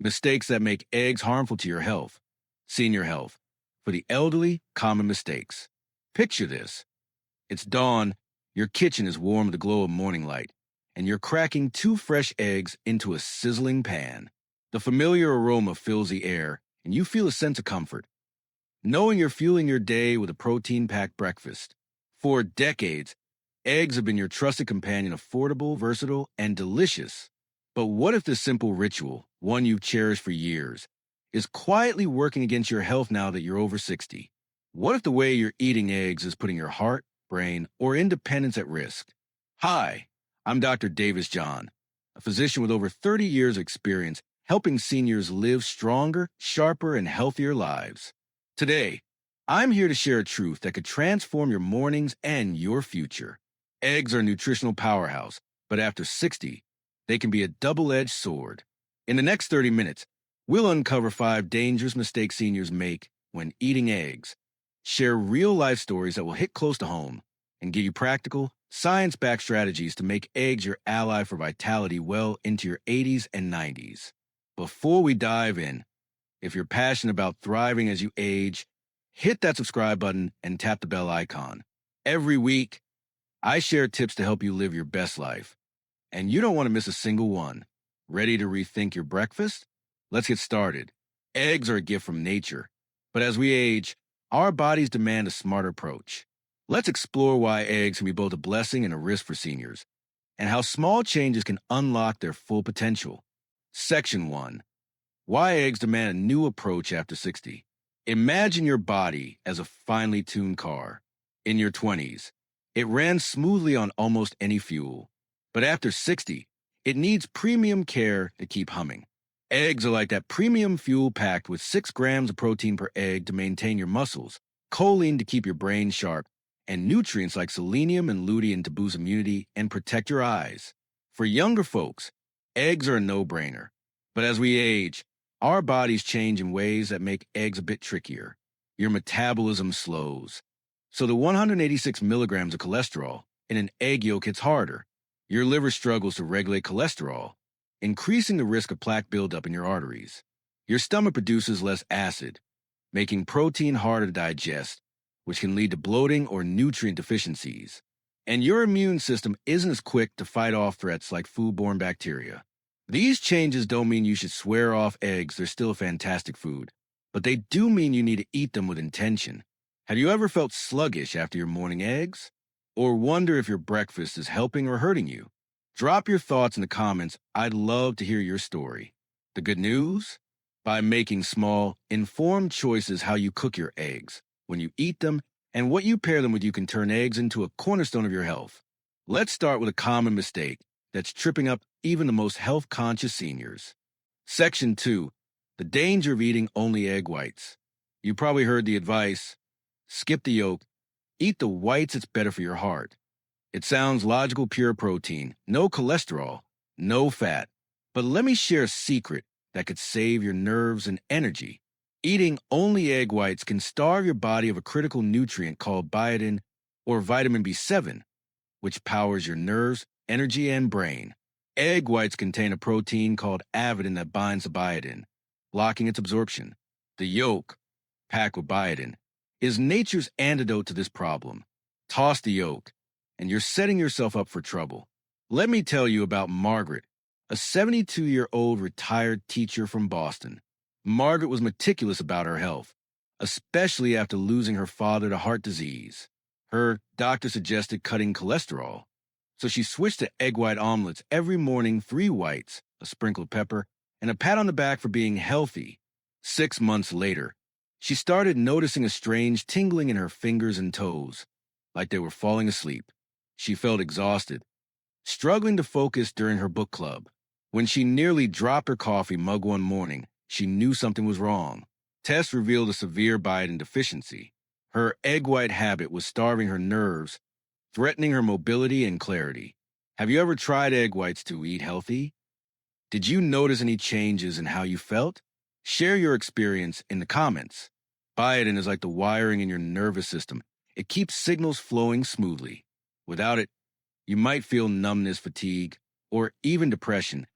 Mistakes that make eggs harmful to your health. Senior health. For the elderly, common mistakes. Picture this. It's dawn, your kitchen is warm with the glow of morning light, and you're cracking two fresh eggs into a sizzling pan. The familiar aroma fills the air, and you feel a sense of comfort, knowing you're fueling your day with a protein-packed breakfast. For decades, eggs have been your trusted companion, affordable, versatile, and delicious. But what if this simple ritual, one you've cherished for years, is quietly working against your health now that you're over 60? What if the way you're eating eggs is putting your heart, brain, or independence at risk? Hi, I'm Dr. Davis John, a physician with over 30 years of experience helping seniors live stronger, sharper, and healthier lives. Today, I'm here to share a truth that could transform your mornings and your future. Eggs are a nutritional powerhouse, but after 60, they can be a double-edged sword. In the next 30 minutes, we'll uncover 5 dangerous mistakes seniors make when eating eggs, share real-life stories that will hit close to home, and give you practical, science-backed strategies to make eggs your ally for vitality well into your 80s and 90s. Before we dive in, if you're passionate about thriving as you age, hit that subscribe button and tap the bell icon. Every week, I share tips to help you live your best life, and you don't want to miss a single one. Ready to rethink your breakfast? Let's get started. Eggs are a gift from nature, but as we age, our bodies demand a smarter approach. Let's explore why eggs can be both a blessing and a risk for seniors, and how small changes can unlock their full potential. Section 1. Why eggs demand a new approach after 60. Imagine your body as a finely tuned car. In your 20s, it ran smoothly on almost any fuel. But after 60, it needs premium care to keep humming. Eggs are like that premium fuel packed with 6 grams of protein per egg to maintain your muscles, choline to keep your brain sharp, and nutrients like selenium and lutein to boost immunity and protect your eyes. For younger folks, eggs are a no-brainer. But as we age, our bodies change in ways that make eggs a bit trickier. Your metabolism slows, so the 186 milligrams of cholesterol in an egg yolk hits harder. Your liver struggles to regulate cholesterol, increasing the risk of plaque buildup in your arteries. Your stomach produces less acid, making protein harder to digest, which can lead to bloating or nutrient deficiencies. And your immune system isn't as quick to fight off threats like foodborne bacteria. These changes don't mean you should swear off eggs, they're still a fantastic food, but they do mean you need to eat them with intention. Have you ever felt sluggish after your morning eggs? Or wonder if your breakfast is helping or hurting you? Drop your thoughts in the comments. I'd love to hear your story. The good news? By making small, informed choices how you cook your eggs, when you eat them, and what you pair them with, you can turn eggs into a cornerstone of your health. Let's start with a common mistake that's tripping up even the most health-conscious seniors. Section 2. The danger of eating only egg whites. You probably heard the advice, skip the yolk, eat the whites, it's better for your heart. It sounds logical, pure protein, no cholesterol, no fat. But let me share a secret that could save your nerves and energy. Eating only egg whites can starve your body of a critical nutrient called biotin or vitamin B7, which powers your nerves, energy, and brain. Egg whites contain a protein called avidin that binds to biotin, blocking its absorption. The yolk, packed with biotin, is nature's antidote to this problem. Toss the yolk, and you're setting yourself up for trouble. Let me tell you about Margaret, a 72-year-old retired teacher from Boston. Margaret was meticulous about her health, especially after losing her father to heart disease. Her doctor suggested cutting cholesterol, so she switched to egg white omelets every morning, 3 whites, a sprinkle of pepper, and a pat on the back for being healthy. 6 months later, she started noticing a strange tingling in her fingers and toes, like they were falling asleep. She felt exhausted, struggling to focus during her book club. When she nearly dropped her coffee mug one morning, she knew something was wrong. Tests revealed a severe biotin deficiency. Her egg white habit was starving her nerves, threatening her mobility and clarity. Have you ever tried egg whites to eat healthy? Did you notice any changes in how you felt? Share your experience in the comments. Biotin is like the wiring in your nervous system. It keeps signals flowing smoothly. Without it, you might feel numbness, fatigue, or even depression,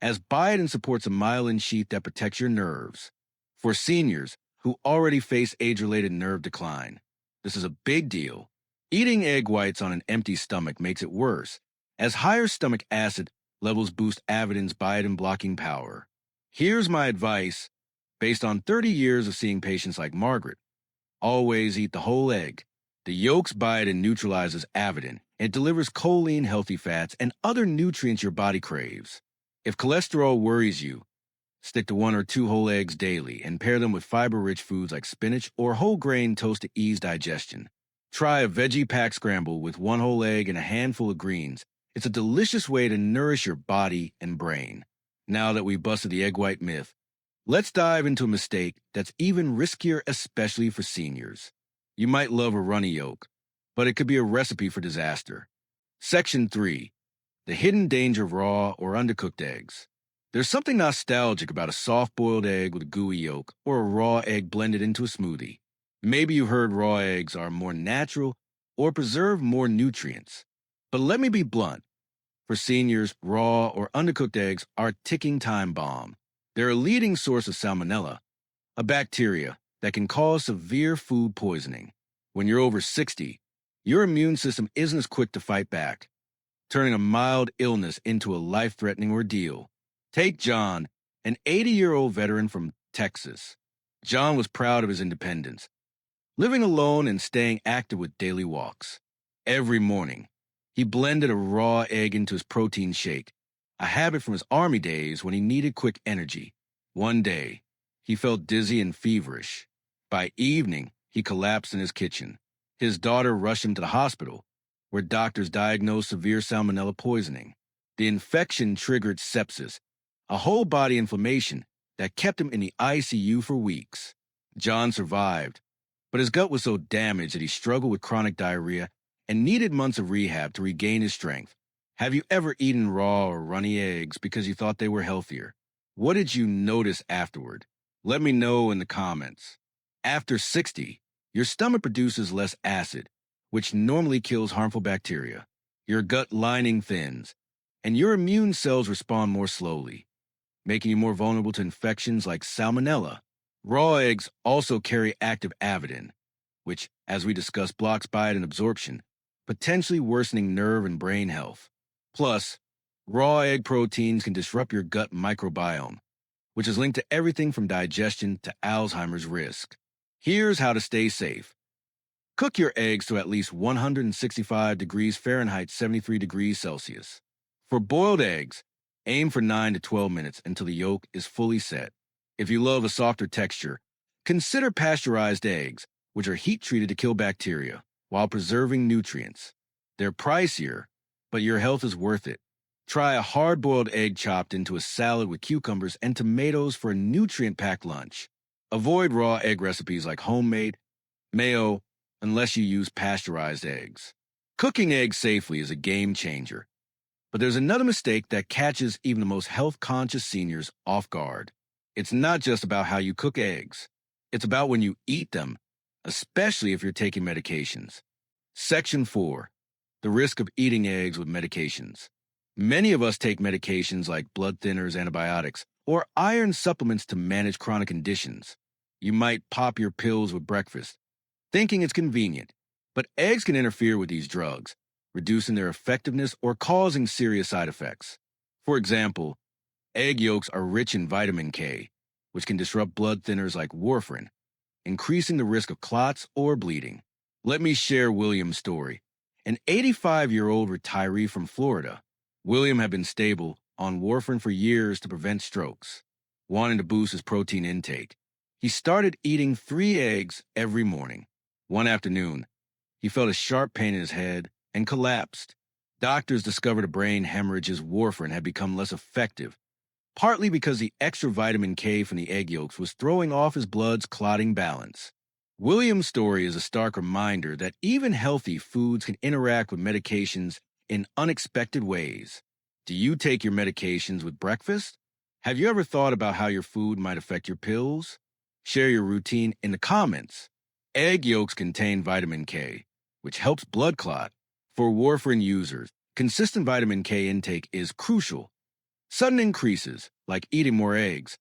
as biotin supports a myelin sheath that protects your nerves. For seniors who already face age-related nerve decline, this is a big deal. Eating egg whites on an empty stomach makes it worse, as higher stomach acid levels boost avidin's biotin-blocking power. Here's my advice, based on 30 years of seeing patients like Margaret. Always eat the whole egg. The yolk's biotin neutralizes avidin and delivers choline, healthy fats, and other nutrients your body craves. If cholesterol worries you, stick to 1 or 2 whole eggs daily and pair them with fiber-rich foods like spinach or whole grain toast to ease digestion. Try a veggie pack scramble with 1 whole egg and a handful of greens. It's a delicious way to nourish your body and brain. Now that we've busted the egg white myth, let's dive into a mistake that's even riskier, especially for seniors. You might love a runny yolk, but it could be a recipe for disaster. Section 3. The hidden danger of raw or undercooked eggs. There's something nostalgic about a soft-boiled egg with a gooey yolk or a raw egg blended into a smoothie. Maybe you heard raw eggs are more natural or preserve more nutrients. But let me be blunt. For seniors, raw or undercooked eggs are a ticking time bomb. They're a leading source of Salmonella, a bacteria that can cause severe food poisoning. When you're over 60, your immune system isn't as quick to fight back, turning a mild illness into a life-threatening ordeal. Take John, an 80-year-old veteran from Texas. John was proud of his independence, living alone and staying active with daily walks. Every morning, he blended a raw egg into his protein shake, a habit from his Army days when he needed quick energy. One day, he felt dizzy and feverish. By evening, he collapsed in his kitchen. His daughter rushed him to the hospital, where doctors diagnosed severe salmonella poisoning. The infection triggered sepsis, a whole body inflammation that kept him in the ICU for weeks. John survived, but his gut was so damaged that he struggled with chronic diarrhea and needed months of rehab to regain his strength. Have you ever eaten raw or runny eggs because you thought they were healthier? What did you notice afterward? Let me know in the comments. After 60, your stomach produces less acid, which normally kills harmful bacteria. Your gut lining thins, and your immune cells respond more slowly, making you more vulnerable to infections like Salmonella. Raw eggs also carry active avidin, which, as we discussed, blocks biotin absorption, potentially worsening nerve and brain health. Plus, raw egg proteins can disrupt your gut microbiome, which is linked to everything from digestion to Alzheimer's risk. Here's how to stay safe. Cook your eggs to at least 165 degrees Fahrenheit, 73 degrees Celsius. For boiled eggs, aim for 9 to 12 minutes until the yolk is fully set. If you love a softer texture, consider pasteurized eggs, which are heat-treated to kill bacteria while preserving nutrients. They're pricier, but your health is worth it. Try a hard-boiled egg chopped into a salad with cucumbers and tomatoes for a nutrient-packed lunch. Avoid raw egg recipes like homemade, mayo, unless you use pasteurized eggs. Cooking eggs safely is a game changer. But there's another mistake that catches even the most health-conscious seniors off guard. It's not just about how you cook eggs. It's about when you eat them, especially if you're taking medications. Section 4. The risk of eating eggs with medications. Many of us take medications like blood thinners, antibiotics, or iron supplements to manage chronic conditions. You might pop your pills with breakfast, thinking it's convenient, but eggs can interfere with these drugs, reducing their effectiveness or causing serious side effects. For example, egg yolks are rich in vitamin K, which can disrupt blood thinners like warfarin, increasing the risk of clots or bleeding. Let me share William's story. An 85-year-old retiree from Florida. William had been stable on warfarin for years to prevent strokes. Wanting to boost his protein intake, he started eating 3 eggs every morning. One afternoon, he felt a sharp pain in his head and collapsed. Doctors discovered a brain hemorrhage as warfarin had become less effective, partly because the extra vitamin K from the egg yolks was throwing off his blood's clotting balance. William's story is a stark reminder that even healthy foods can interact with medications in unexpected ways. Do you take your medications with breakfast? Have you ever thought about how your food might affect your pills? Share your routine in the comments. Egg yolks contain vitamin K, which helps blood clot. For warfarin users, consistent vitamin K intake is crucial. Sudden increases, like eating more eggs,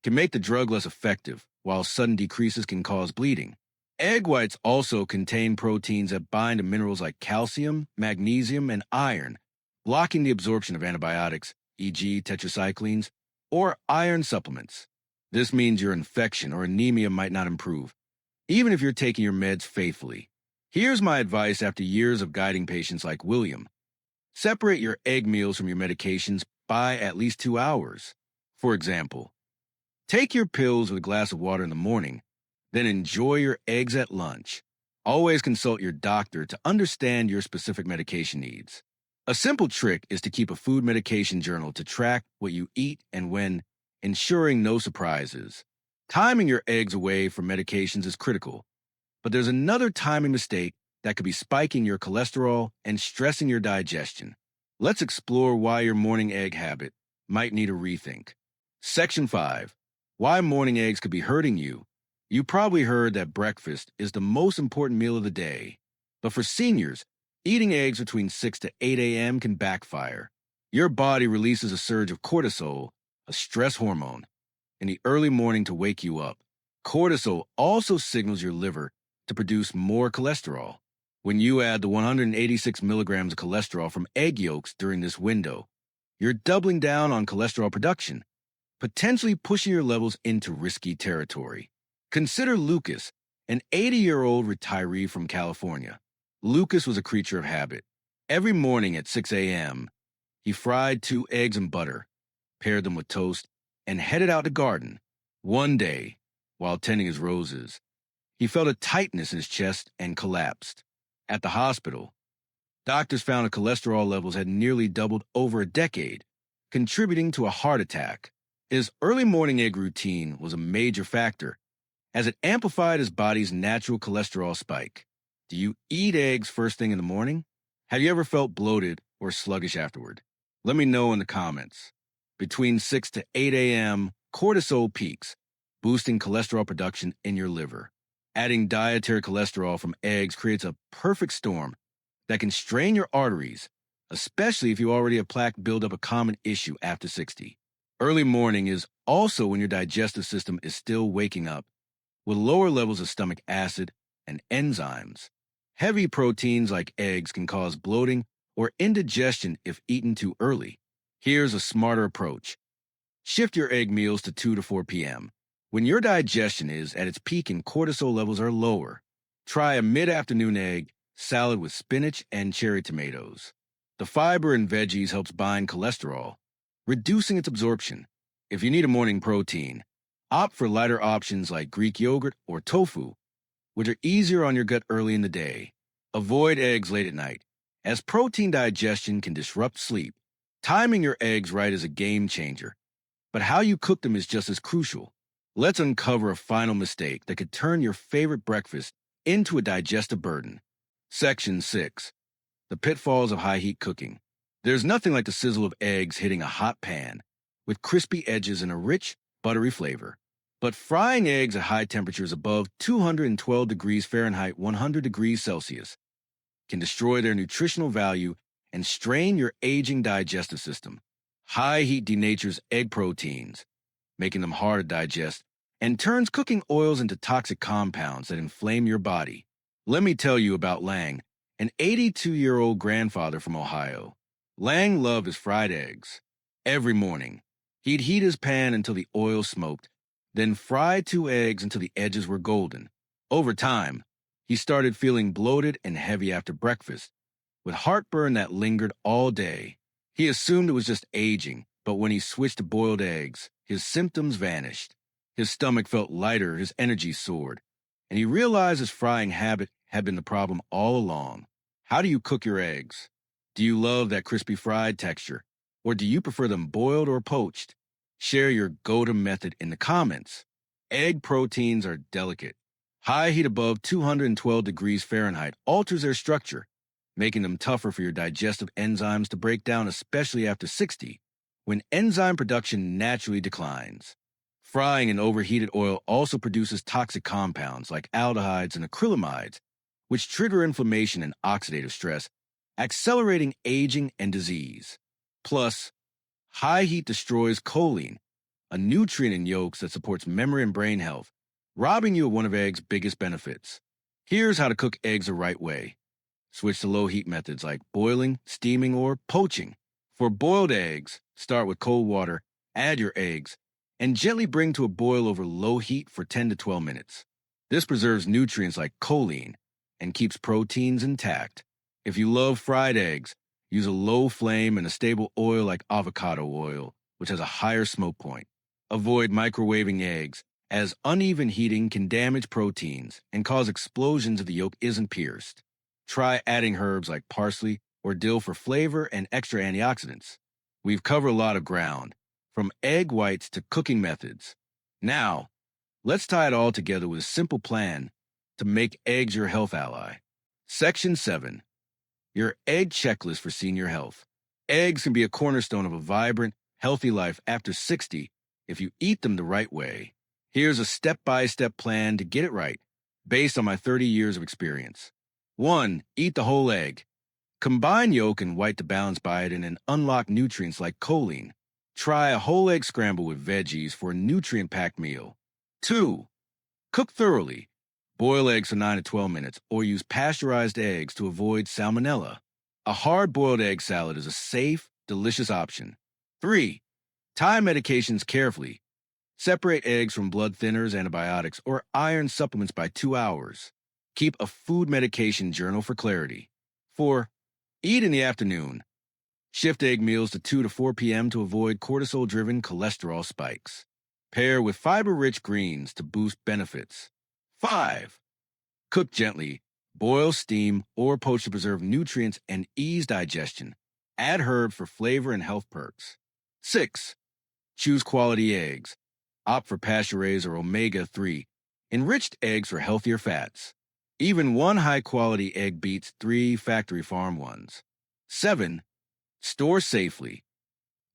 can make the drug less effective, while sudden decreases can cause bleeding. Egg whites also contain proteins that bind to minerals like calcium, magnesium, and iron, blocking the absorption of antibiotics, e.g., tetracyclines, or iron supplements. This means your infection or anemia might not improve, even if you're taking your meds faithfully. Here's my advice after years of guiding patients like William. Separate your egg meals from your medications by at least 2 hours. For example, take your pills with a glass of water in the morning, then enjoy your eggs at lunch. Always consult your doctor to understand your specific medication needs. A simple trick is to keep a food medication journal to track what you eat and when, ensuring no surprises. Timing your eggs away from medications is critical, but there's another timing mistake that could be spiking your cholesterol and stressing your digestion. Let's explore why your morning egg habit might need a rethink. Section 5. Why morning eggs could be hurting you. You probably heard that breakfast is the most important meal of the day. But for seniors, eating eggs between 6 to 8 a.m. can backfire. Your body releases a surge of cortisol, a stress hormone, in the early morning to wake you up. Cortisol also signals your liver to produce more cholesterol. When you add the 186 milligrams of cholesterol from egg yolks during this window, you're doubling down on cholesterol production, potentially pushing your levels into risky territory. Consider Lucas, an 80-year-old retiree from California. Lucas was a creature of habit. Every morning at 6 a.m., he fried 2 eggs and butter, paired them with toast, and headed out to garden. One day, while tending his roses, he felt a tightness in his chest and collapsed. At the hospital, doctors found his cholesterol levels had nearly doubled over a decade, contributing to a heart attack. His early morning egg routine was a major factor, as it amplified his body's natural cholesterol spike. Do you eat eggs first thing in the morning? Have you ever felt bloated or sluggish afterward? Let me know in the comments. Between 6 to 8 a.m., cortisol peaks, boosting cholesterol production in your liver. Adding dietary cholesterol from eggs creates a perfect storm that can strain your arteries, especially if you already have plaque buildup, a common issue after 60. Early morning is also when your digestive system is still waking up, with lower levels of stomach acid and enzymes. Heavy proteins like eggs can cause bloating or indigestion if eaten too early. Here's a smarter approach. Shift your egg meals to 2 to 4 p.m. when your digestion is at its peak and cortisol levels are lower. Try a mid-afternoon egg salad with spinach and cherry tomatoes. The fiber in veggies helps bind cholesterol, reducing its absorption. If you need a morning protein, opt for lighter options like Greek yogurt or tofu, which are easier on your gut early in the day. Avoid eggs late at night, as protein digestion can disrupt sleep. Timing your eggs right is a game changer, but how you cook them is just as crucial. Let's uncover a final mistake that could turn your favorite breakfast into a digestive burden. Section 6. The pitfalls of high-heat cooking. There's nothing like the sizzle of eggs hitting a hot pan, with crispy edges and a rich, buttery flavor. But frying eggs at high temperatures above 212 degrees Fahrenheit, 100 degrees Celsius, can destroy their nutritional value and strain your aging digestive system. High heat denatures egg proteins, making them hard to digest, and turns cooking oils into toxic compounds that inflame your body. Let me tell you about Lang, an 82-year-old grandfather from Ohio. Lang loved his fried eggs. Every morning, he'd heat his pan until the oil smoked, then fry 2 eggs until the edges were golden. Over time, he started feeling bloated and heavy after breakfast, with heartburn that lingered all day. He assumed it was just aging, but when he switched to boiled eggs, his symptoms vanished. His stomach felt lighter, his energy soared, and he realized his frying habit had been the problem all along. How do you cook your eggs? Do you love that crispy fried texture, or do you prefer them boiled or poached? Share your go-to method in the comments. Egg proteins are delicate. High heat above 212 degrees Fahrenheit alters their structure, making them tougher for your digestive enzymes to break down, especially after 60, when enzyme production naturally declines. Frying in overheated oil also produces toxic compounds like aldehydes and acrylamides, which trigger inflammation and oxidative stress, accelerating aging and disease. Plus, High heat destroys choline, a nutrient in yolks that supports memory and brain health, robbing you of one of eggs' biggest benefits. Here's how to cook eggs the right way. Switch to low heat methods like boiling, steaming, or poaching. For boiled eggs, start with cold water, add your eggs, and gently bring to a boil over low heat for 10 to 12 minutes. This preserves nutrients like choline and keeps proteins intact. If you love fried eggs, use a low flame and a stable oil like avocado oil, which has a higher smoke point. Avoid microwaving eggs, as uneven heating can damage proteins and cause explosions if the yolk isn't pierced. Try adding herbs like parsley or dill for flavor and extra antioxidants. We've covered a lot of ground, from egg whites to cooking methods. Now, let's tie it all together with a simple plan to make eggs your health ally. Section 7. Your egg checklist for senior health. Eggs can be a cornerstone of a vibrant, healthy life after 60 if you eat them the right way. Here's a step-by-step plan to get it right, based on my 30 years of experience. 1. Eat the whole egg. Combine yolk and white to balance biotin and unlock nutrients like choline. Try a whole egg scramble with veggies for a nutrient-packed meal. 2. Cook thoroughly. Boil eggs for 9 to 12 minutes or use pasteurized eggs to avoid salmonella. A hard-boiled egg salad is a safe, delicious option. 3. Time medications carefully. Separate eggs from blood thinners, antibiotics, or iron supplements by 2 hours. Keep a food medication journal for clarity. 4. Eat in the afternoon. Shift egg meals to 2 to 4 p.m. to avoid cortisol-driven cholesterol spikes. Pair with fiber-rich greens to boost benefits. 5. Cook gently. Boil, steam, or poach to preserve nutrients and ease digestion. Add herbs for flavor and health perks. 6. Choose quality eggs. Opt for pasture-raised or omega-3, enriched eggs for healthier fats. Even one high-quality egg beats 3 factory farm ones. 7. Store safely.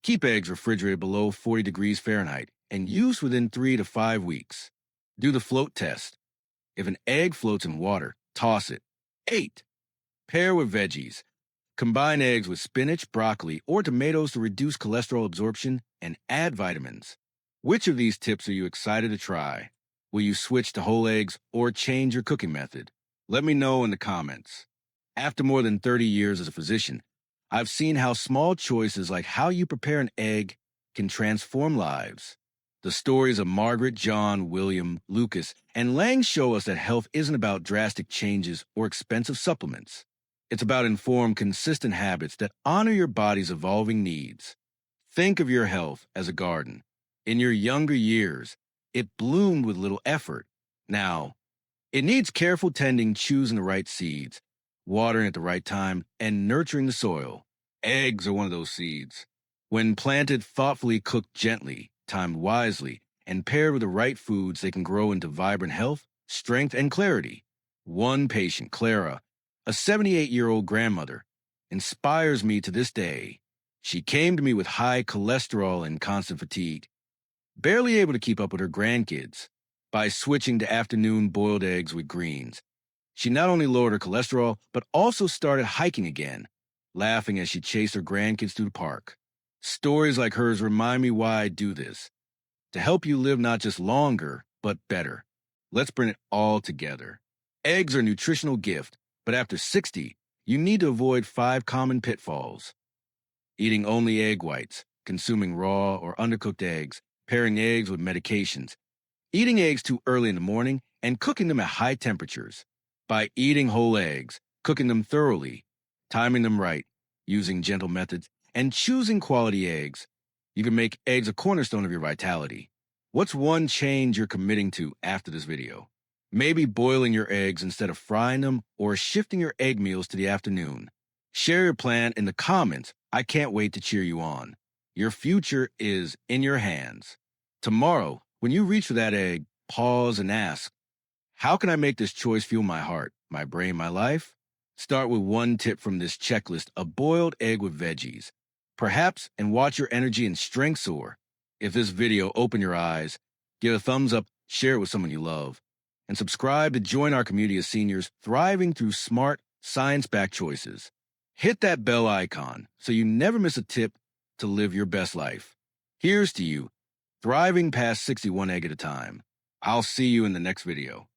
Keep eggs refrigerated below 40 degrees Fahrenheit and use within 3 to 5 weeks. Do the float test. If an egg floats in water, toss it. 8. Pair with veggies. Combine eggs with spinach, broccoli, or tomatoes to reduce cholesterol absorption and add vitamins. Which of these tips are you excited to try? Will you switch to whole eggs or change your cooking method? Let me know in the comments. After more than 30 years as a physician, I've seen how small choices like how you prepare an egg can transform lives. The stories of Margaret, John, William, Lucas, and Lang show us that health isn't about drastic changes or expensive supplements. It's about informed, consistent habits that honor your body's evolving needs. Think of your health as a garden. In your younger years, it bloomed with little effort. Now, it needs careful tending, choosing the right seeds, watering at the right time, and nurturing the soil. Eggs are one of those seeds. When planted thoughtfully, cooked gently, timed wisely, and paired with the right foods, they can grow into vibrant health, strength, and clarity. One patient, Clara, a 78-year-old grandmother, inspires me to this day. She came to me with high cholesterol and constant fatigue, barely able to keep up with her grandkids. By switching to afternoon boiled eggs with greens, she not only lowered her cholesterol, but also started hiking again, laughing as she chased her grandkids through the park. Stories like hers remind me why I do this, to help you live not just longer, but better. Let's bring it all together. Eggs are a nutritional gift, but after 60, you need to avoid 5 common pitfalls. Eating only egg whites, consuming raw or undercooked eggs, pairing eggs with medications, eating eggs too early in the morning, and cooking them at high temperatures. By eating whole eggs, cooking them thoroughly, timing them right, using gentle methods, and choosing quality eggs, you can make eggs a cornerstone of your vitality. What's one change you're committing to after this video? Maybe boiling your eggs instead of frying them or shifting your egg meals to the afternoon. Share your plan in the comments. I can't wait to cheer you on. Your future is in your hands. Tomorrow, when you reach for that egg, pause and ask, how can I make this choice fuel my heart, my brain, my life? Start with one tip from this checklist, a boiled egg with veggies. Perhaps, and watch your energy and strength soar. If this video opened your eyes, give a thumbs up, share it with someone you love, and subscribe to join our community of seniors thriving through smart, science-backed choices. Hit that bell icon so you never miss a tip to live your best life. Here's to you, thriving past 61 egg at a time. I'll see you in the next video.